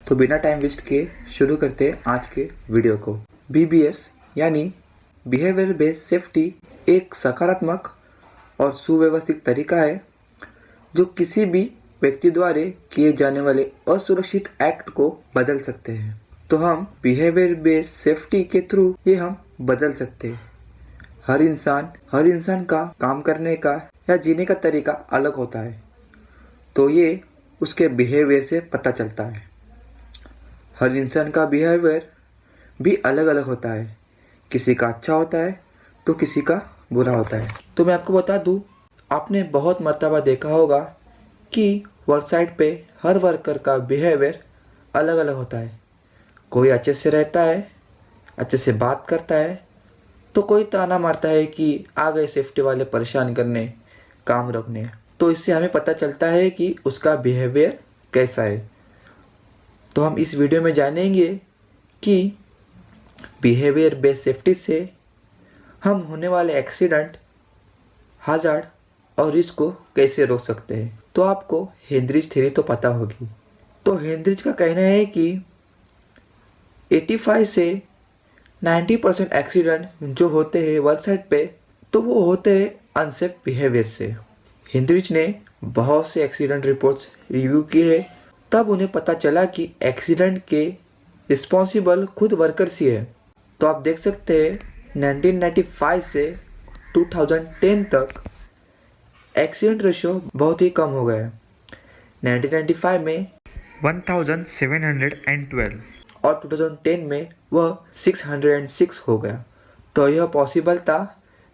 तो बिना time waste किए शुरू करते हैं आज के वीडियो को। बीबीएस यानी बिहेवियर बेस्ड सेफ्टी एक सकारात्मक और सुव्यवस्थित तरीका है जो किसी भी व्यक्ति द्वारा किए जाने वाले असुरक्षित एक्ट को बदल सकते हैं। तो हम बिहेवियर बेस्ड सेफ्टी के थ्रू ये हम बदल सकते हैं। हर इंसान का काम करने का या जीने का तरीका अलग होता है, तो ये उसके बिहेवियर से पता चलता है। हर इंसान का बिहेवियर भी अलग अलग होता है, किसी का अच्छा होता है तो किसी का बुरा होता है। तो मैं आपको बता दूं, आपने बहुत मर्तबा देखा होगा कि वर्क साइट पे हर वर्कर का बिहेवियर अलग अलग होता है। कोई अच्छे से रहता है, अच्छे से बात करता है, तो कोई ताना मारता है कि आ गए सेफ्टी वाले परेशान करने, काम रोकने। तो इससे हमें पता चलता है कि उसका बिहेवियर कैसा है। तो हम इस वीडियो में जानेंगे कि बिहेवियर बेस्ड सेफ्टी से हम होने वाले एक्सीडेंट, हज़ार्ड और रिस्क को कैसे रोक सकते हैं। तो आपको हेनरिच थ्योरी तो पता होगी। तो हेनरिच का कहना है कि 85 से 90% एक्सीडेंट जो होते हैं वर्क साइट पे, तो वो होते हैं अनसेफ बिहेवियर से। हेनरिच ने बहुत से एक्सीडेंट रिपोर्ट्स रिव्यू किए, तब उन्हें पता चला कि एक्सीडेंट के रिस्पॉन्सिबल खुद वर्कर्स ही है। तो आप देख सकते हैं 1995 से 2010 तक एक्सीडेंट रेशियो बहुत ही कम हो गया है। 1995 में 1712 और 2010 में वह 606 हो गया। तो यह पॉसिबल था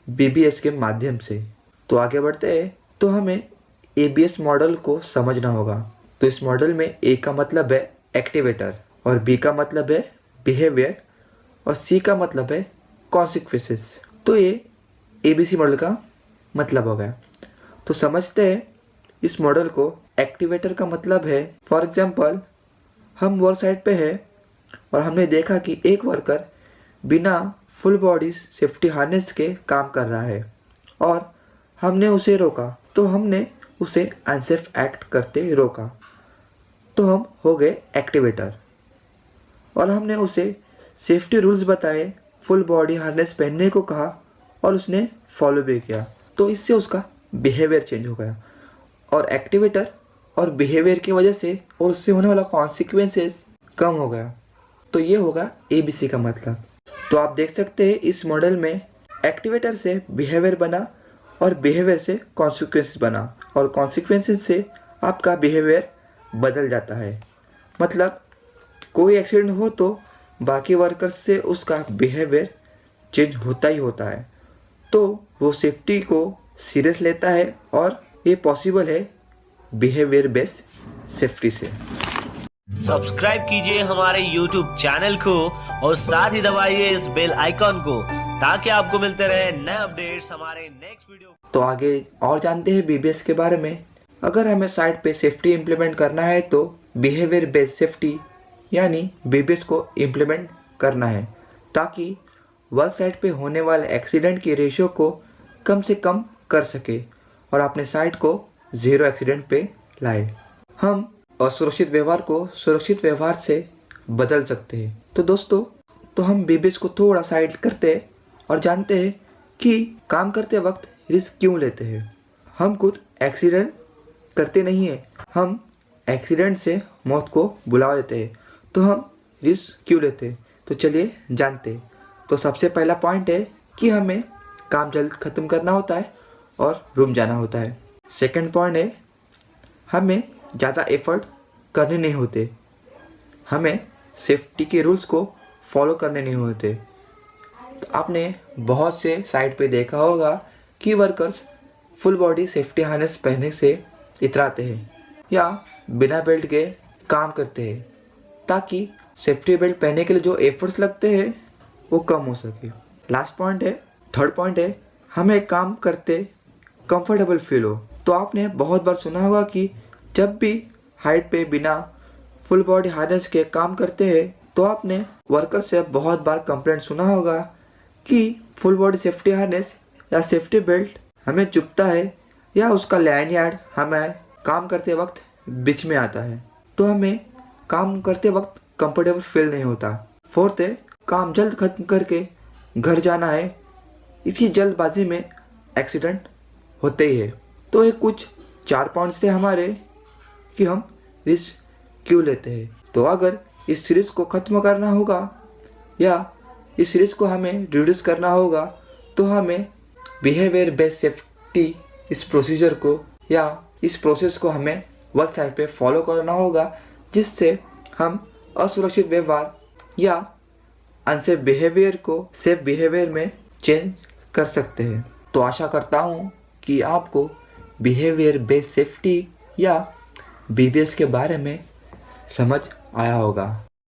बीबीएस के माध्यम से। तो आगे बढ़ते हैं, तो हमें एबीएस मॉडल को समझना होगा। तो इस मॉडल में ए का मतलब है एक्टिवेटर, और बी का मतलब है बिहेवियर, और सी का मतलब है कॉन्सिक्वेंसेस। तो ये एबीसी मॉडल का मतलब हो गया। तो समझते हैं इस मॉडल को। एक्टिवेटर का मतलब है, फॉर एग्जांपल हम वर्क साइट पे है और हमने देखा कि एक वर्कर बिना फुल बॉडी सेफ्टी हार्नेस के काम कर रहा है और हमने उसे रोका। तो हमने उसे अनसेफ एक्ट करते रोका, तो हम हो गए एक्टिवेटर। और हमने उसे सेफ्टी रूल्स बताए, फुल बॉडी हार्नेस पहनने को कहा और उसने फॉलो भी किया, तो इससे उसका बिहेवियर चेंज हो गया। और एक्टिवेटर और बिहेवियर की वजह से और उससे होने वाला कॉन्सिक्वेंसेस कम हो गया। तो ये होगा एबीसी का मतलब। तो आप देख सकते हैं इस मॉडल में एक्टिवेटर से बिहेवियर बना और बिहेवियर से कॉन्सिक्वेंस बना, और कॉन्सिक्वेंसेस से आपका बिहेवियर बदल जाता है। मतलब कोई एक्सीडेंट हो तो बाकी वर्कर्स से उसका बिहेवियर चेंज होता ही होता है। तो वो सेफ्टी को सीरियस लेता है, और ये पॉसिबल है बिहेवियर बेस्ड सेफ्टी से। सब्सक्राइब कीजिए हमारे YouTube चैनल को और साथ ही दबाइए इस बेल आइकॉन को, ताकि आपको मिलते रहे नए अपडेट्स हमारे नेक्स्ट वीडियो। तो आगे और जानते हैं बीबीएस के बारे में। अगर हमें साइट पे सेफ्टी इम्प्लीमेंट करना है तो बिहेवियर बेस्ड सेफ्टी यानी बीबीएस को इम्प्लीमेंट करना है, ताकि वर्क साइट पे होने वाले एक्सीडेंट की रेशियो को कम से कम कर सके और अपने साइट को ज़ीरो एक्सीडेंट पे लाए। हम असुरक्षित व्यवहार को सुरक्षित व्यवहार से बदल सकते हैं। तो दोस्तों, तो हम बीबीएस को थोड़ा साइड करते हैं और जानते हैं कि काम करते वक्त रिस्क क्यों लेते हैं। हम खुद एक्सीडेंट करते नहीं हैं, हम एक्सीडेंट से मौत को बुला देते हैं। तो हम रिस्क क्यों लेते हैं, तो चलिए जानते हैं। तो सबसे पहला पॉइंट है कि हमें काम जल्द ख़त्म करना होता है और रूम जाना होता है। सेकंड पॉइंट है, हमें ज़्यादा एफर्ट करने नहीं होते, हमें सेफ्टी के रूल्स को फॉलो करने नहीं होते। तो आपने बहुत से साइट पे देखा होगा कि workers full body safety harness पहनने से इतराते हैं या बिना बेल्ट के काम करते हैं, ताकि सेफ्टी बेल्ट पहनने के लिए जो एफर्ट्स लगते हैं वो कम हो सके। लास्ट पॉइंट है, थर्ड पॉइंट है, हमें काम करते कंफर्टेबल फील हो। तो आपने बहुत बार सुना होगा कि जब भी हाइट पे बिना फुल बॉडी हार्नेस के काम करते हैं, तो आपने वर्कर से बहुत बार कंप्लेंट सुना होगा कि फुल बॉडी सेफ्टी हार्नेस या सेफ्टी बेल्ट हमें चुभता है या उसका लैनियार्ड हमें काम करते वक्त बीच में आता है। तो हमें काम करते वक्त कंफर्टेबल फील नहीं होता। फोर्थ है, काम जल्द खत्म करके घर जाना है, इसी जल्दबाजी में एक्सीडेंट होते ही है। तो ये कुछ 4 पॉइंट्स थे हमारे कि हम रिस्क क्यों लेते हैं। तो अगर इस सीरीज को ख़त्म करना होगा या इस सीरीज को हमें रिड्यूस करना होगा तो हमें बिहेवियर बेस्ड सेफ्टी इस प्रोसीजर को या इस प्रोसेस को हमें वर्क साइट पे फॉलो करना होगा, जिससे हम असुरक्षित व्यवहार या अनसेफ बिहेवियर को सेफ बिहेवियर में चेंज कर सकते हैं। तो आशा करता हूँ कि आपको बिहेवियर बेस्ड सेफ्टी या बीबीएस के बारे में समझ आया होगा।